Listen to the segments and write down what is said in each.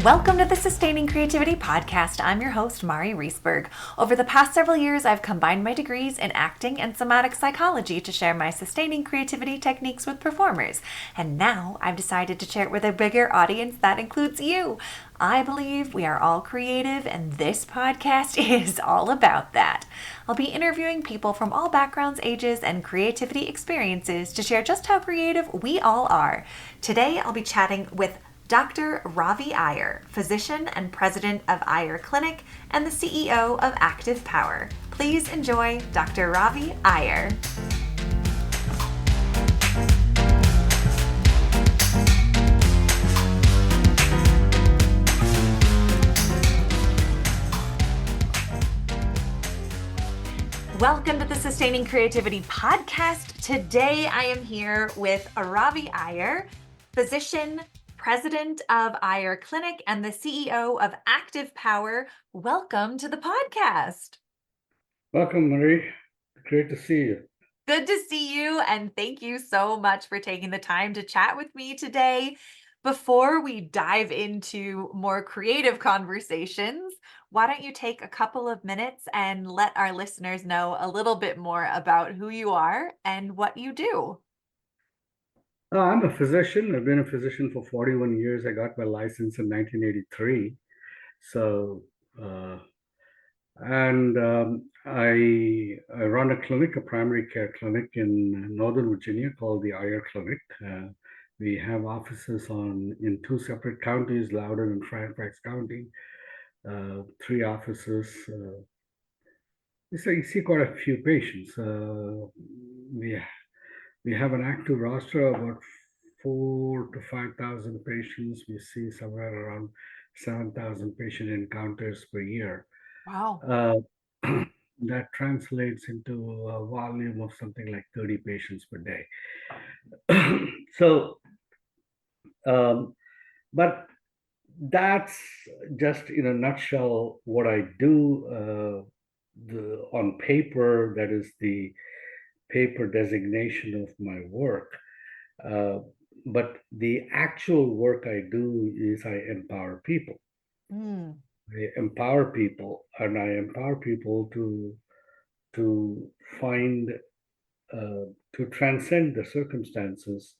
Welcome to the Sustaining Creativity Podcast. I'm your host, Mari Reisberg. Over the past several years, I've combined my degrees in acting and somatic psychology to share my sustaining creativity techniques with performers. And now I've decided to share it with a bigger audience that includes you. I believe we are all creative, and this podcast is all about that. I'll be interviewing people from all backgrounds, ages, and creativity experiences to share just how creative we all are. Today, I'll be chatting with Dr. Ravi Iyer, physician and president of Iyer Clinic and the CEO of Active Power. Please enjoy Dr. Ravi Iyer. Welcome to the Sustaining Creativity Podcast. Today I am here with Ravi Iyer, physician, president of Iyer Clinic and the CEO of Active Power. Welcome to the podcast. Welcome, Marie. Great to see you. Good to see you, and thank you so much for taking the time to chat with me today. Before we dive into more creative conversations, why don't you take a couple of minutes and let our listeners know a little bit more about who you are and what you do? I'm a physician. I've been a physician for 41 years. I got my license in 1983. So, I run a clinic, a primary care clinic in Northern Virginia called the Iyer Clinic. We have offices in two separate counties, Loudoun and Fairfax County. 3 offices. So you see quite a few patients. We have an active roster of about 4,000 to 5,000 patients. We see somewhere around 7,000 patient encounters per year. Wow. That translates into a volume of something like 30 patients per day. So, but that's just in a nutshell what I do. On paper, that is the paper designation of my work. But the actual work I do is I empower people. I empower people, and I empower people to find to transcend the circumstances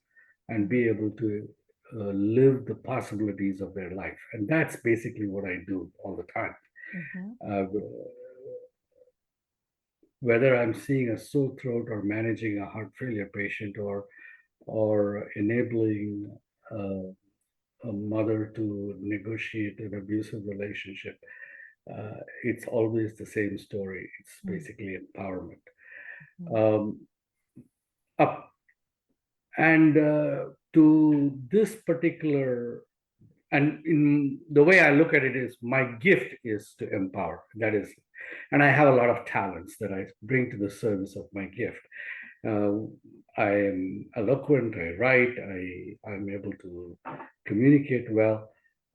and be able to live the possibilities of their life. And that's basically what I do all the time. Whether I'm seeing a sore throat or managing a heart failure patient or enabling a mother to negotiate an abusive relationship, it's always the same story. It's basically empowerment. Up and to this particular, and in the way I look at it is my gift is to empower. That is, and I have a lot of talents that I bring to the service of my gift. I am eloquent, I write, I'm able to communicate well.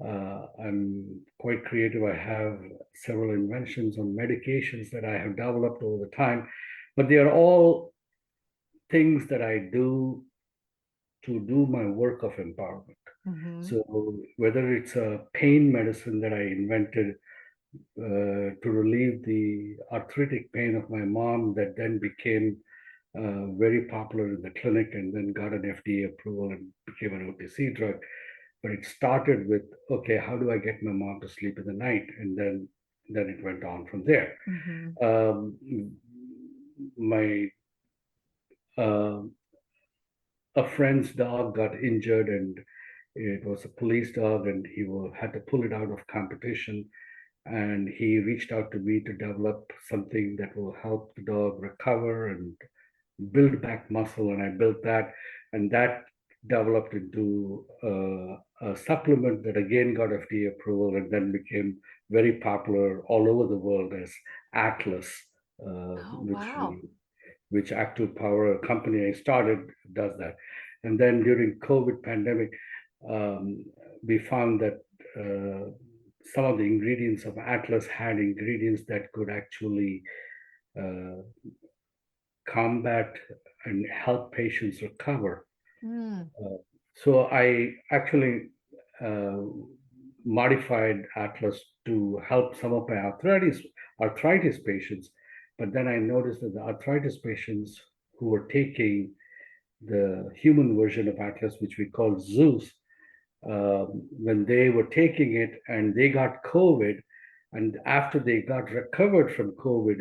I'm quite creative. I have several inventions on medications that I have developed over the time, but they are all things that I do to do my work of empowerment. So whether it's a pain medicine that I invented to relieve the arthritic pain of my mom that then became very popular in the clinic and then got an FDA approval and became an OTC drug. But it started with, okay, how do I get my mom to sleep in the night? And then it went on from there. A friend's dog got injured and it was a police dog and he had to pull it out of competition. And he reached out to me to develop something that will help the dog recover and build back muscle. And I built that, and that developed into a supplement that again got FDA approval and then became very popular all over the world as Atlas, which Active Power, a company I started, does that. And then during COVID pandemic, we found that some of the ingredients of Atlas had ingredients that could actually combat and help patients recover. So I actually modified Atlas to help some of my arthritis patients. But then I noticed that the arthritis patients who were taking the human version of Atlas, which we call Zeus, when they were taking it and they got COVID, and after they got recovered from COVID,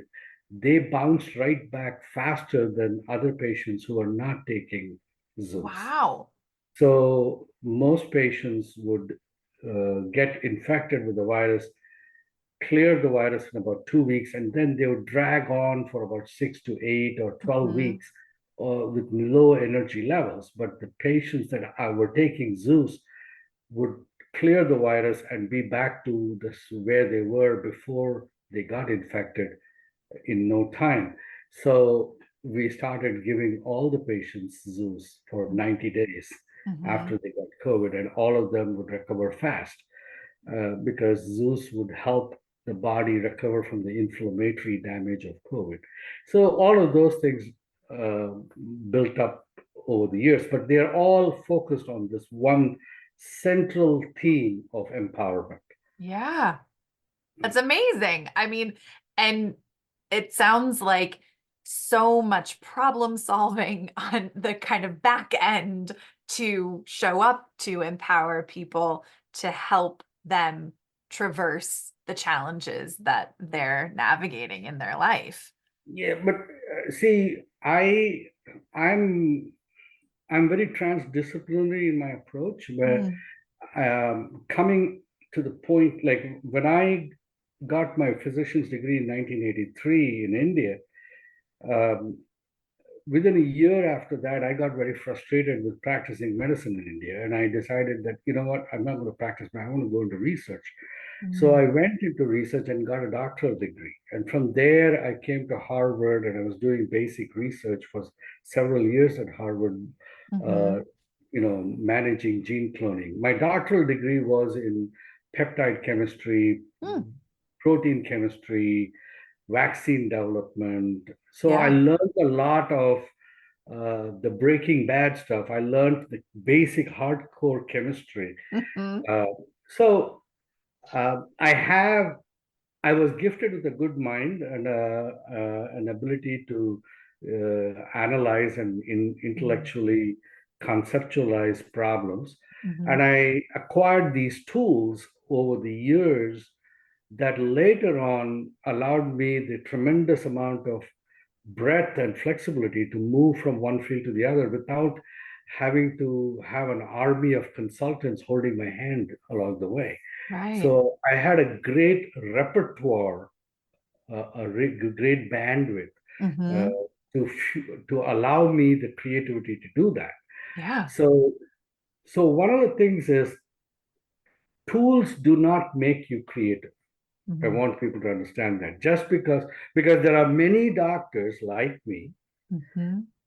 they bounced right back faster than other patients who are not taking Zeus. Wow. So most patients would get infected with the virus, clear the virus in about 2 weeks, and then they would drag on for about 6 to 8 or 12 weeks with low energy levels. But the patients that were taking Zeus would clear the virus and be back to this where they were before they got infected in no time. So we started giving all the patients Zeus for 90 days after they got COVID, and all of them would recover fast because Zeus would help the body recover from the inflammatory damage of COVID. So all of those things built up over the years, but they're all focused on this one central theme of empowerment. Yeah. That's amazing. I mean, and it sounds like so much problem solving on the kind of back end to show up to empower people to help them traverse the challenges that they're navigating in their life. Yeah, but see, I'm very transdisciplinary in my approach, where coming to the point, like when I got my physician's degree in 1983 in India, within a year after that, I got very frustrated with practicing medicine in India. And I decided that, you know what, I'm not going to practice, but I want to go into research. So I went into research and got a doctoral degree. And from there, I came to Harvard and I was doing basic research for several years at Harvard, managing gene cloning. My doctoral degree was in peptide chemistry, protein chemistry, vaccine development. So I learned a lot of the Breaking Bad stuff. I learned the basic hardcore chemistry. I was gifted with a good mind and an ability to analyze and intellectually conceptualize problems. And I acquired these tools over the years that later on allowed me the tremendous amount of breadth and flexibility to move from one field to the other without having to have an army of consultants holding my hand along the way. Right. So I had a great repertoire, great bandwidth to allow me the creativity to do that. Yeah. So one of the things is tools do not make you creative. I want people to understand that. Just because there are many doctors like me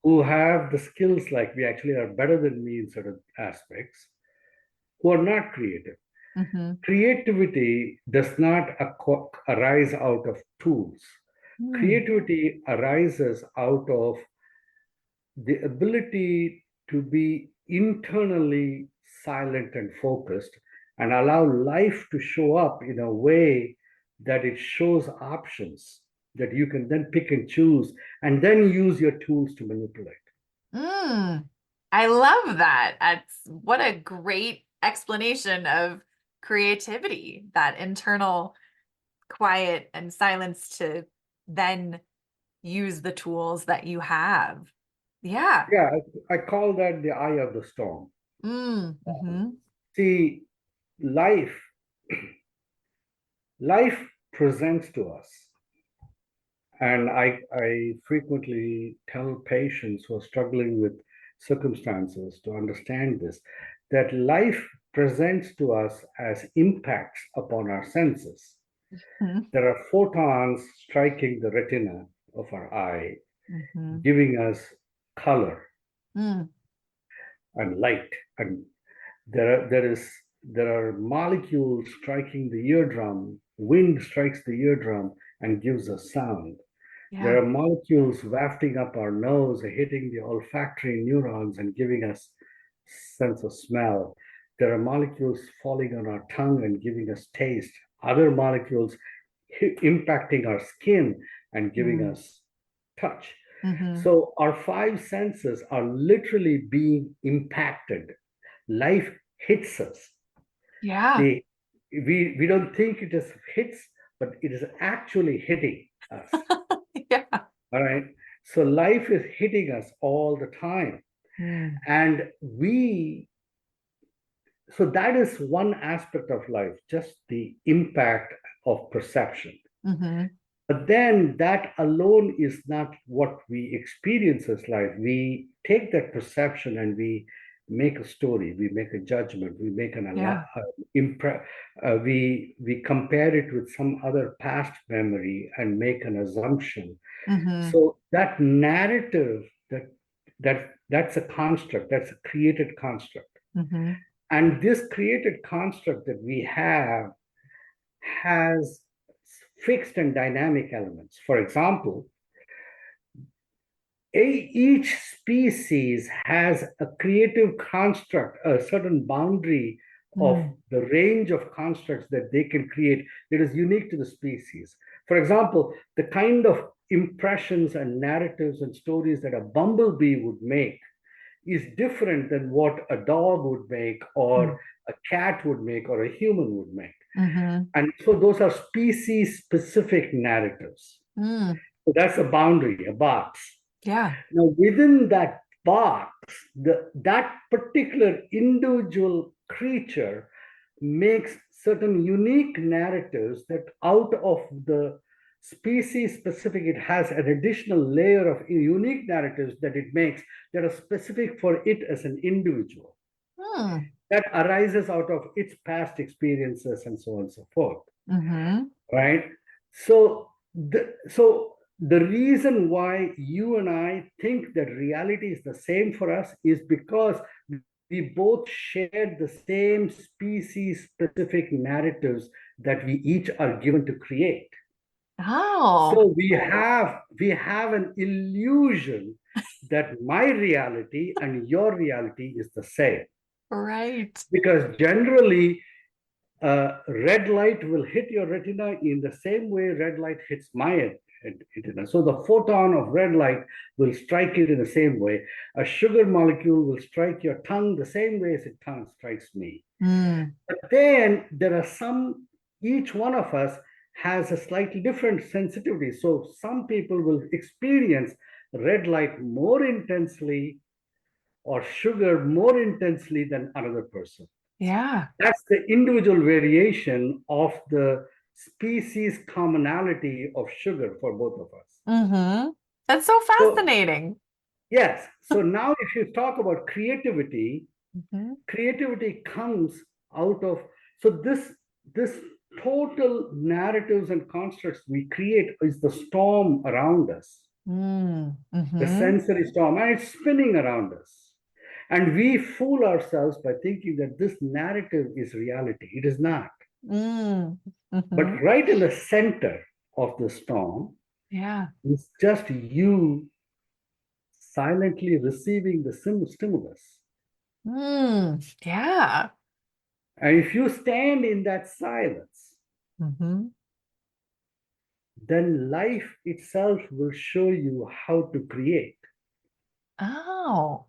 who have the skills like me, actually are better than me in certain aspects, who are not creative. Creativity does not arise out of tools. Creativity arises out of the ability to be internally silent and focused and allow life to show up in a way that it shows options that you can then pick and choose and then use your tools to manipulate. I love that. What a great explanation of creativity, that internal quiet and silence to then use the tools that you have. Yeah. Yeah, I call that the eye of the storm. See, life presents to us. And I frequently tell patients who are struggling with circumstances to understand this, that life presents to us as impacts upon our senses. There are photons striking the retina of our eye, giving us color and light. And there are molecules striking the eardrum. Wind strikes the eardrum and gives us sound. There are molecules wafting up our nose, hitting the olfactory neurons and giving us sense of smell. There are molecules falling on our tongue and giving us taste, other molecules impacting our skin and giving us touch. Mm-hmm. So our five senses are literally being impacted. Life hits us. Yeah. We don't think it is hits, but it is actually hitting us. Yeah. All right. So life is hitting us all the time. Mm. And so that is one aspect of life, just the impact of perception. Mm-hmm. But then that alone is not what we experience as life. We take that perception and we make a story, we make a judgment, we make we compare it with some other past memory and make an assumption. Mm-hmm. So that narrative, that's a construct, that's a created construct. Mm-hmm. And this created construct that we have has fixed and dynamic elements. For example, each species has a creative construct, a certain boundary of the range of constructs that they can create that is unique to the species. For example, the kind of impressions and narratives and stories that a bumblebee would make is different than what a dog would make, or a cat would make, or a human would make. Mm-hmm. And so those are species specific narratives. So that's a boundary, a box. Yeah. Now, within that box, that particular individual creature makes certain unique narratives that out of the species specific, it has an additional layer of unique narratives that it makes that are specific for it as an individual. That arises out of its past experiences and so on and so forth. Right? So the reason why you and I think that reality is the same for us is because we both share the same species specific narratives that we each are given to create. So we have an illusion that my reality and your reality is the same. Right. Because generally, red light will hit your retina in the same way red light hits my retina. So the photon of red light will strike it in the same way. A sugar molecule will strike your tongue the same way as tongue strikes me. But then there are each one of us has a slightly different sensitivity. So some people will experience red light more intensely or sugar more intensely than another person. Yeah. That's the individual variation of the species commonality of sugar for both of us. That's so fascinating. Yes. So now if you talk about creativity, creativity comes out of, so this total narratives and constructs we create is the storm around us. The sensory storm, and it's spinning around us. And we fool ourselves by thinking that this narrative is reality. It is not. But right in the center of the storm is just you silently receiving the stimulus. Yeah. And if you stand in that silence, then life itself will show you how to create. Oh.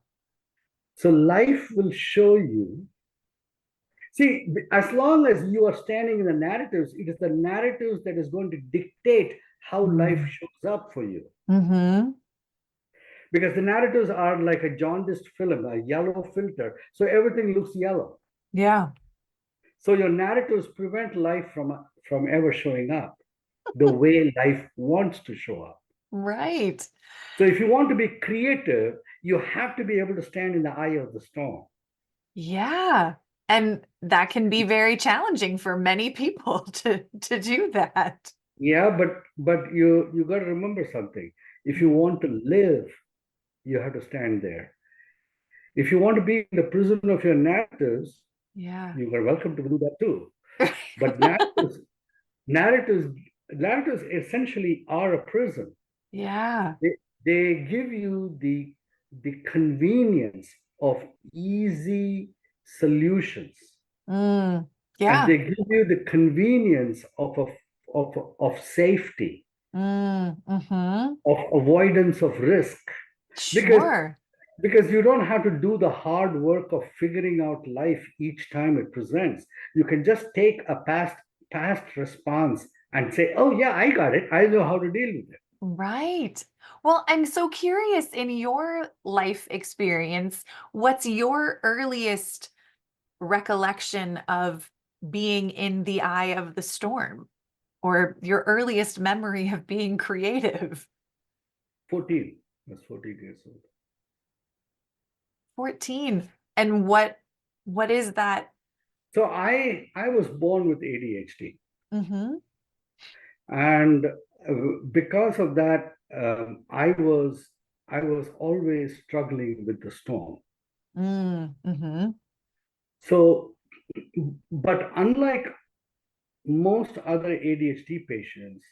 So life will show you. See, as long as you are standing in the narratives, it is the narratives that is going to dictate how life shows up for you. Because the narratives are like a jaundiced film, a yellow filter. So everything looks yellow. Yeah. So your narratives prevent life from ever showing up the way life wants to show up. Right. So if you want to be creative, you have to be able to stand in the eye of the storm. Yeah. And that can be very challenging for many people to do that. Yeah, but you got to remember something. If you want to live, you have to stand there. If you want to be in the prison of your narratives, you are welcome to do that too. But narratives essentially are a prison. Yeah. They give you the convenience of easy solutions, Mm, and yeah. they give you the convenience of safety, Mm-hmm. of avoidance of risk, because Sure. you don't have to do the hard work of figuring out life each time it presents. You can just take a past response and say, oh yeah, I got it, I know how to deal with it. Right. Well, I'm so curious in your life experience, what's your earliest recollection of being in the eye of the storm or your earliest memory of being creative? 14. I was 14 years old. 14. And what is that? So I was born with ADHD, Mm-hmm. and because of that, I was always struggling with the storm. Mm-hmm. So, but unlike most other ADHD patients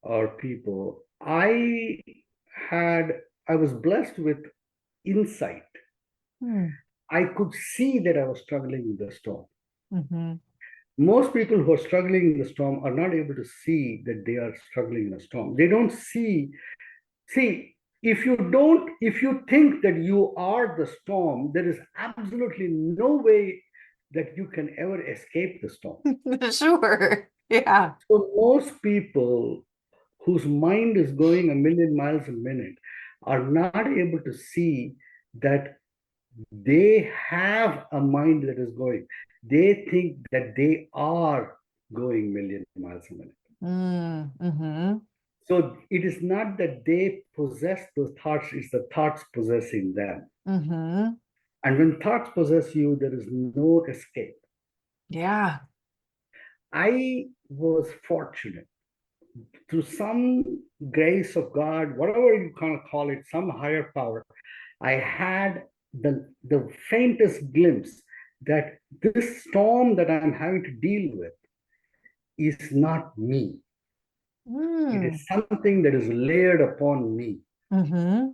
or people, had I was blessed with insight. I could see that I was struggling with the storm. Mm-hmm. Most people who are struggling in the storm are not able to see that they are struggling in a storm. They don't see, if you think that you are the storm, there is absolutely no way that you can ever escape the storm. Sure. Yeah. So most people whose mind is going a million miles a minute are not able to see that they have a mind that is going. They think that they are going million miles a minute. Mm-hmm. So it is not that they possess those thoughts, it's the thoughts possessing them. Mm-hmm. And when thoughts possess you, there is no escape. Yeah. I was fortunate through some grace of God, whatever you kind of call it, some higher power. I had the faintest glimpse that this storm that I'm having to deal with is not me. It Mm. is something that is layered upon me. Mm-hmm.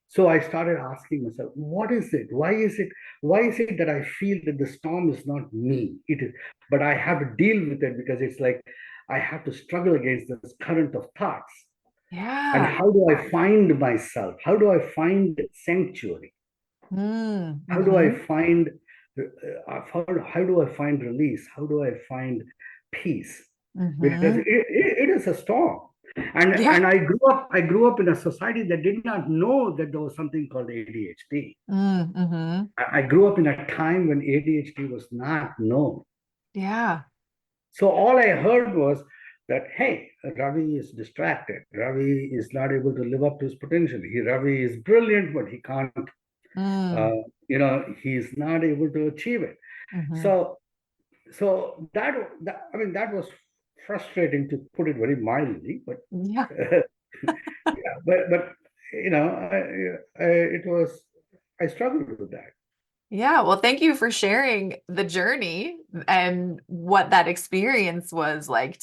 So I started asking myself, what is it? Why is it that I feel that the storm is not me? It is, but I have to deal with it because it's like I have to struggle against this current of thoughts. And Yeah. how do I find myself? How do I find sanctuary? How do I Mm-hmm. find how do I find release? How do I find peace? Because Mm-hmm. it is a storm. And Yeah. I grew up in a society that did not know that there was something called ADHD. Mm-hmm. I grew up in a time when ADHD was not known. Yeah. So all I heard was that, hey, Ravi is distracted. Ravi is not able to live up to his potential. Ravi is brilliant, but he can't, uh, Mm. he's not able to achieve it. Mm-hmm. So I mean, that was frustrating, to put it very mildly, but Yeah. yeah, but it was, I struggled with that. Yeah. Well, thank you for sharing the journey and what that experience was like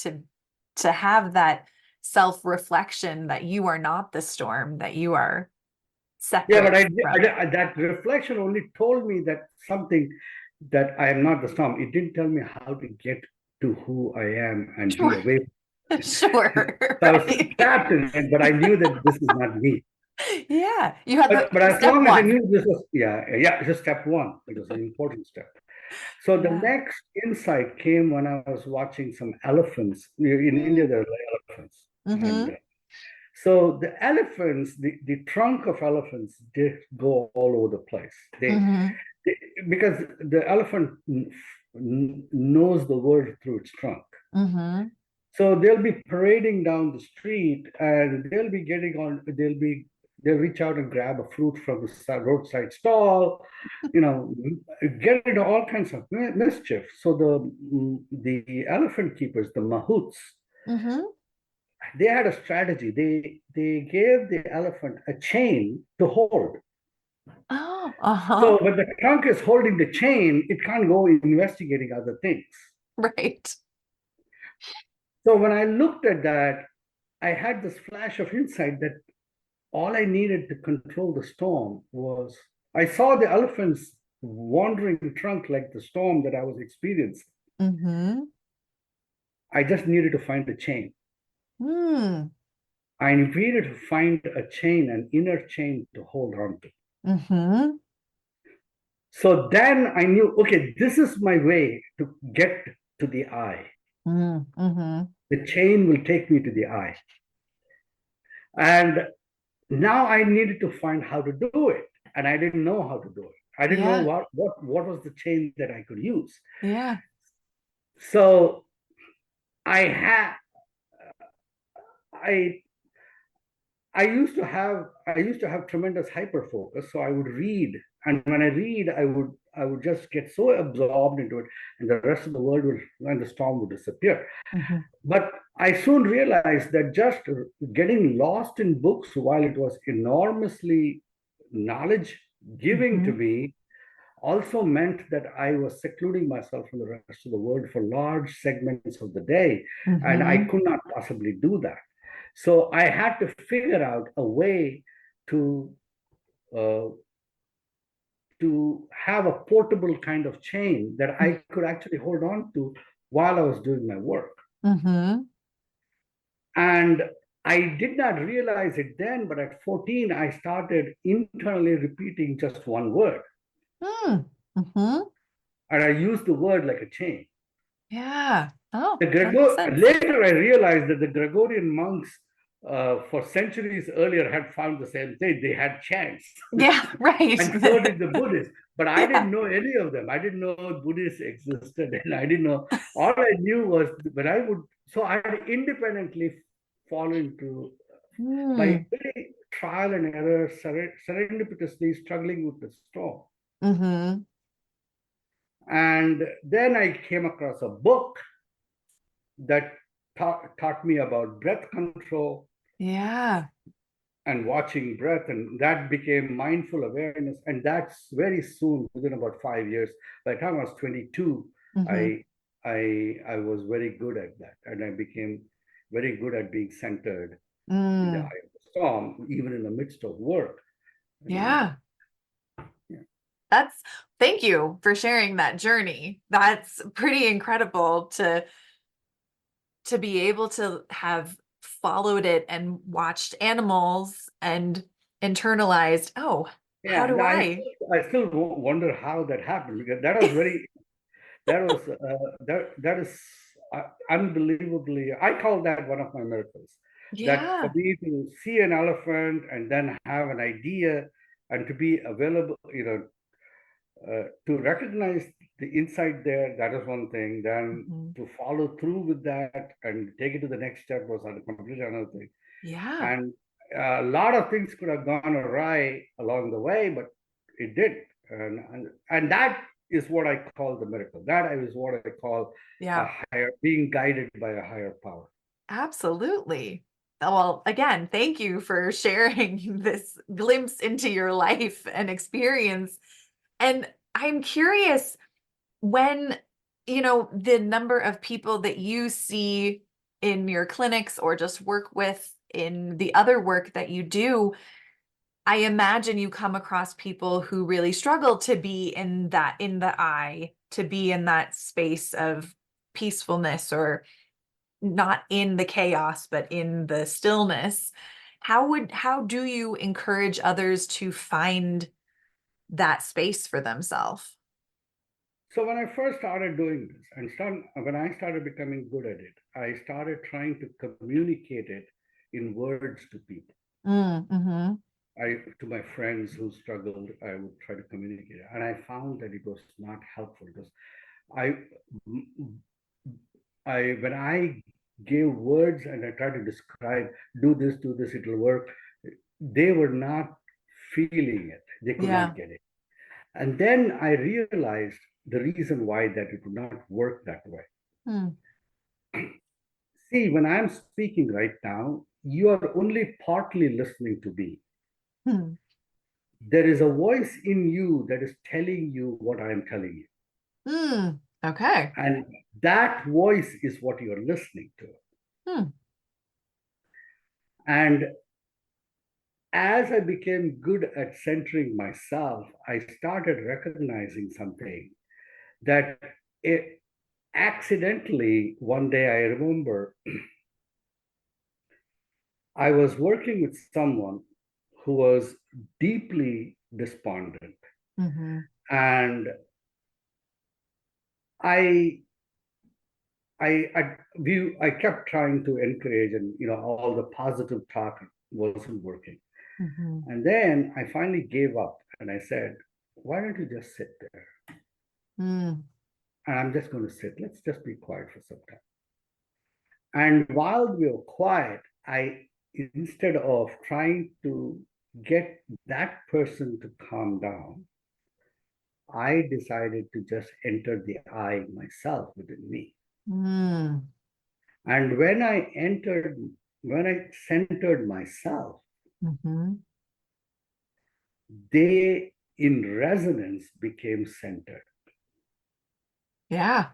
to have that self-reflection that you are not the storm, that you are Yeah, but separate from it. that reflection only told me that something, that I am not the storm. It didn't tell me how to get to who I am and be Sure. away. Sure. So I was Right. trapped in it, but I knew that this is not me. Yeah. You had But the as step long as I one. knew this was, yeah, just step one. It was an important step. So the Yeah. next insight came when I was watching some elephants. In India, there are elephants. Mm-hmm. And so the elephants, the trunk of elephants, they go all over the place. Mm-hmm. They because the elephant knows the world through its trunk. Mm-hmm. So they'll be parading down the street, and they'll reach out and grab a fruit from the roadside stall, you know, get into all kinds of mischief. So the elephant keepers, the mahouts, Mm-hmm. they had a strategy. They gave the elephant a chain to hold. Oh, So uh-huh. when the trunk is holding the chain, it can't go investigating other things. Right. So when I looked at that, I had this flash of insight that all I needed to control the storm was, I saw the elephants wandering trunk like the storm that I was experiencing. Mm-hmm. I just needed to find a chain. Mm. I needed to find a chain, an inner chain to hold on to. Mm-hmm. So then I knew, okay, this is my way to get to the I. Mm-hmm. The chain will take me to the I. And now I needed to find how to do it. And I didn't know how to do it. I didn't know Yeah. what was the chain that I could use. Yeah. So I had I I used to have tremendous hyper focus. So I would read, and when I read, I would just get so absorbed into it, and the rest of the world would and the storm would disappear. Mm-hmm. But I soon realized that just getting lost in books, while it was enormously knowledge giving to Mm-hmm. me, also meant that I was secluding myself from the rest of the world for large segments of the day, and I Mm-hmm. could not possibly do that. So I had to figure out a way to uh, to have a portable kind of chain that I could actually hold on to while I was doing my work. Mm-hmm. And I did not realize it then, but at 14, I started internally repeating just one word. Mm-hmm. And I used the word like a chain. Yeah. Oh, that makes sense. Later, I realized that the Gregorian monks, for centuries earlier, had found the same thing. They had chants, Yeah, right. and so did the Buddhists. But I Yeah. didn't know any of them. I didn't know Buddhists existed, and I didn't know. All I knew was when I would. So I had independently fallen into by Mm. very trial and error, serendipitously struggling with the storm. Mm-hmm. And then I came across a book that taught me about breath control Yeah. and watching breath, and that became mindful awareness. And that's very soon, within about 5 years. By the time I was 22, Mm-hmm. I was very good at that, and I became very good at being centered in the Mm. eye of the storm, even in the midst of work. And Yeah. yeah. That's Thank you for sharing that journey. That's pretty incredible to be able to have followed it and watched animals and internalized, oh, how Yeah, do I? I still wonder how that happened, because that was that is unbelievably. I call that one of my miracles. That for Yeah. me to see an elephant and then have an idea and to be available, to recognize the insight there, that is one thing. Then Mhm. to follow through with that and take it to the next step was completely another thing. Yeah. And a lot of things could have gone awry along the way, but it did. And that is what I call the miracle. That is what I call a Yeah. higher, being guided by a higher power. Absolutely. Well, again, thank you for sharing this glimpse into your life and experience. And I'm curious when, the number of people that you see in your clinics or just work with in the other work that you do, I imagine you come across people who really struggle to be in the eye, to be in that space of peacefulness or not in the chaos, but in the stillness. How do you encourage others to find that space for themselves? So when I first started doing this when I started becoming good at it, I started trying to communicate it in words to people. Mm-hmm. To my friends who struggled, I would try to communicate it. And I found that it was not helpful because I, when I gave words and I tried to describe, do this, it'll work, they were not feeling it. They could Yeah. not get it. And then I realized the reason why that it would not work that way. Mm. See, when I'm speaking right now, you are only partly listening to me. Hmm. There is a voice in you that is telling you what I am telling you. Mm. Okay. And that voice is what you're listening to. Hmm. And as I became good at centering myself, I started recognizing something that it accidentally, one day I remember I was working with someone who was deeply despondent. Mm-hmm. And I I kept trying to encourage, and all the positive talk wasn't working. Mm-hmm. And then I finally gave up and I said, why don't you just sit there? Mm. And I'm just going to sit. Let's just be quiet for some time. And while we were quiet, instead of trying to get that person to calm down, I decided to just enter the I myself within me. Mm. And when I centered myself, Mm-hmm. they in resonance became centered. Yeah.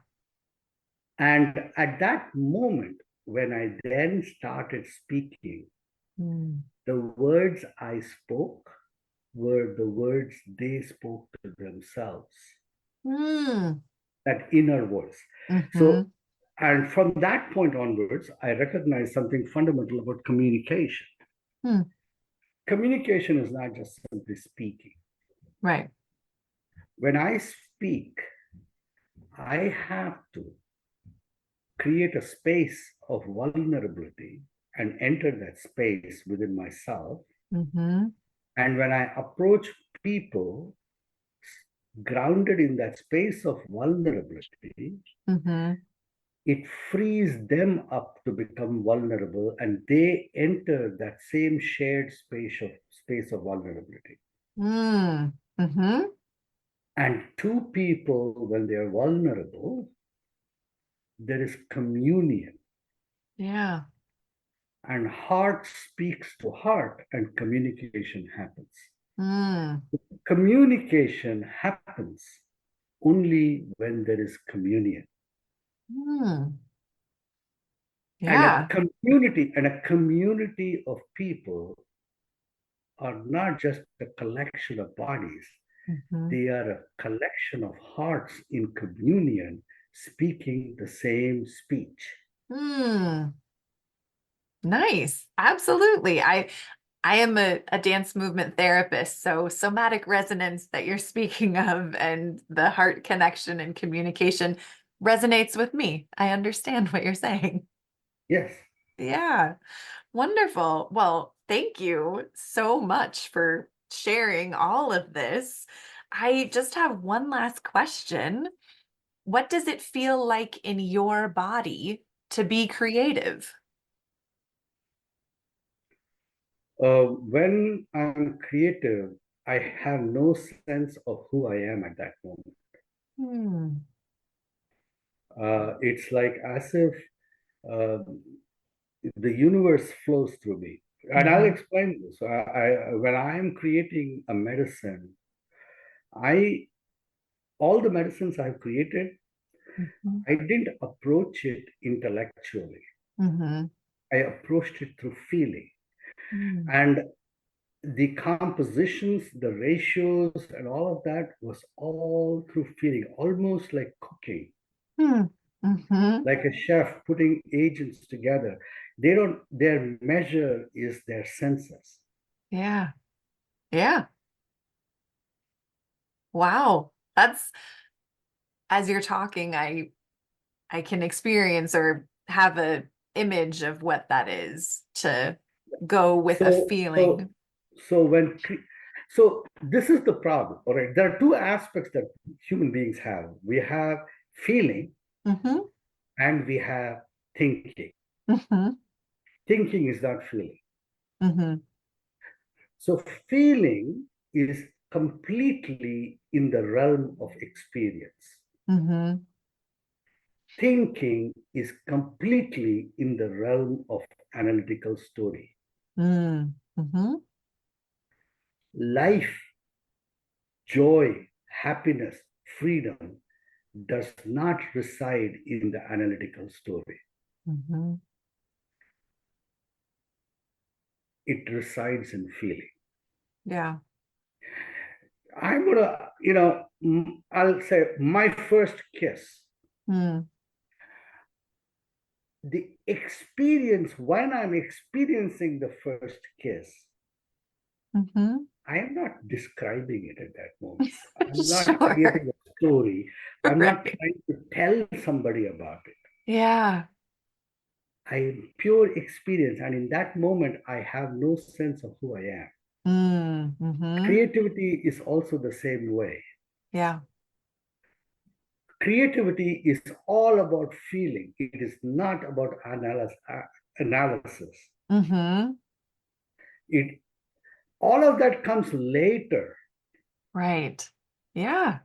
And at that moment, when I then started speaking, Mm. the words I spoke were the words they spoke to themselves, Mm. that inner voice. Mm-hmm. So, and from that point onwards, I recognized something fundamental about communication. Mm. Communication is not just simply speaking. Right. When I speak, I have to create a space of vulnerability and enter that space within myself. Mm-hmm. And when I approach people grounded in that space of vulnerability, Mm-hmm. it frees them up to become vulnerable and they enter that same shared space of vulnerability. Mm. Mm-hmm. And two people, when they're vulnerable, there is communion, Yeah. and heart speaks to heart and communication happens. Mm. Communication happens only when there is communion. Mm. And Yeah. a community of people are not just a collection of bodies, Mm-hmm. they are a collection of hearts in communion speaking the same speech. Mm. Nice. Absolutely. I am a dance movement therapist, so somatic resonance that you're speaking of and the heart connection and communication resonates with me. I understand what you're saying. Yes. Yeah. Wonderful. Well, thank you so much for sharing all of this. I just have one last question. What does it feel like in your body to be creative? When I'm creative, I have no sense of who I am at that moment. Hmm. It's like as if uh, the universe flows through me. And I'll Mhm. explain this. When I'm creating a medicine, I all the medicines I've created, Mhm. I didn't approach it intellectually. Mhm. I approached it through feeling. Mhm. And the compositions, the ratios, and all of that was all through feeling, almost like cooking, Mhm. Mhm. like a chef putting agents together. Their measure is their senses. Yeah. Yeah. Wow. That's as you're talking, I can experience or have a image of what that is to go with a So, so, feeling. so when, so this is the problem. All right, there are two aspects that human beings have. We have feeling Hmm. and we have thinking. Hmm. Thinking is not feeling. Hmm. So feeling is completely in the realm of experience. Hmm. Thinking is completely in the realm of analytical story. Hmm. Hmm. Life, joy, happiness, freedom does not reside in the analytical story. Hmm. it resides in feeling. Yeah. I'm gonna, I'll say my first kiss. Mm. The experience when I'm experiencing the first kiss, Mm-hmm. I am not describing it at that moment. I'm not Sure. creating a story. I'm not Right. trying to tell somebody about it. Yeah. I pure experience, and in that moment, I have no sense of who I am. Mm-hmm. Creativity is also the same way. Yeah. Creativity is all about feeling. It is not about analysis. Mm-hmm. It all of that comes later. Right. Yeah.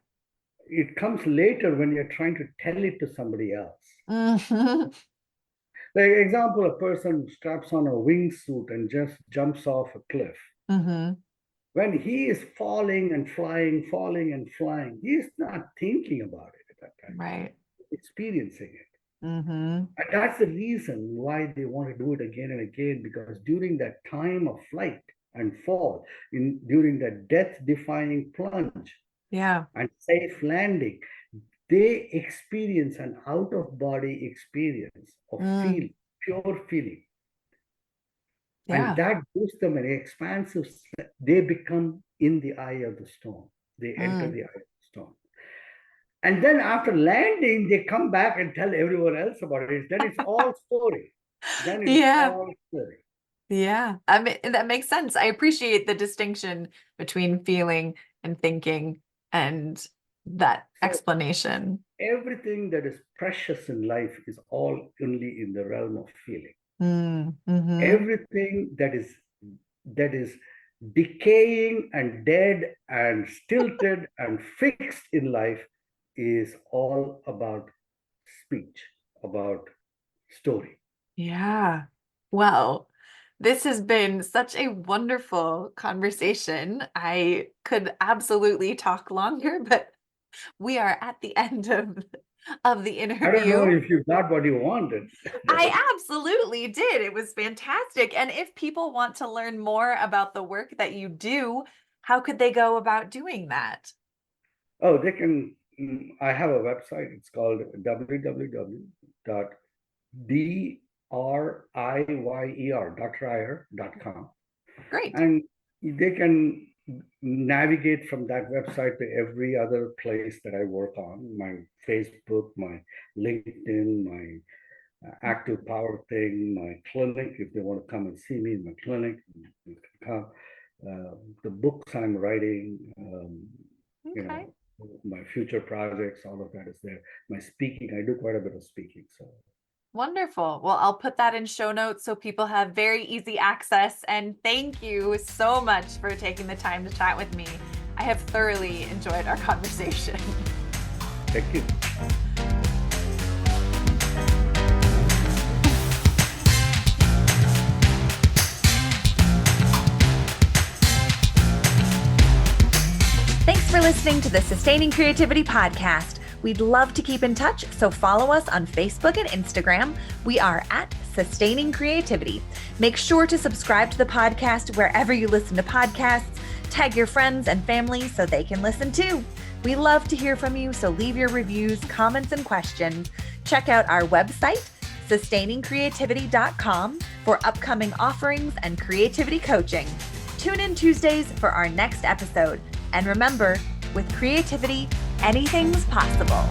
It comes later when you're trying to tell it to somebody else. Mm-hmm. Like example, a person straps on a wingsuit and just jumps off a cliff. Mm-hmm. When he is falling and flying, he's not thinking about it at that time. Right. Experiencing it. Mm-hmm. And that's the reason why they want to do it again and again, because during that time of flight and fall, during that death-defying plunge Yeah. and safe landing, they experience an out-of-body experience of Mm. pure feeling. And Yeah. that gives them an expansive, they become in the eye of the storm. They enter Mm. the eye of the storm. And then after landing, they come back and tell everyone else about it. Then it's all story. Then it is Yeah. all story. Yeah. I mean, that makes sense. I appreciate the distinction between feeling and thinking and that So explanation. everything that is precious in life is all only in the realm of feeling. Mm-hmm. Everything that is decaying and dead and stilted and fixed in life is all about speech, about story. Yeah. Well, this has been such a wonderful conversation. I could absolutely talk longer, but we are at the end of the I don't know interview. if you got what you wanted. I absolutely did. It was fantastic. And if people want to learn more about the work that you do, how could they go about doing that? Oh, they can. I have a website. It's called www.driyer.com. Great. And they can navigate from that website to every other place that I work on, my Facebook, my LinkedIn, my active power thing, my clinic. If they want to come and see me in my clinic, you can come. The books I'm writing, Okay. my future projects, all of that is there. My speaking, I do quite a bit of speaking. So Wonderful. Well, I'll put that in show notes so people have very easy access. And thank you so much for taking the time to chat with me. I have thoroughly enjoyed our conversation. thank you. Thanks for listening to the Sustaining Creativity Podcast. We'd love to keep in touch, so follow us on Facebook and Instagram. We are at Sustaining Creativity. Make sure to subscribe to the podcast wherever you listen to podcasts. Tag your friends and family so they can listen too. We love to hear from you, so leave your reviews, comments, and questions. Check out our website, sustainingcreativity.com, for upcoming offerings and creativity coaching. Tune in Tuesdays for our next episode. And remember, with creativity, anything's possible.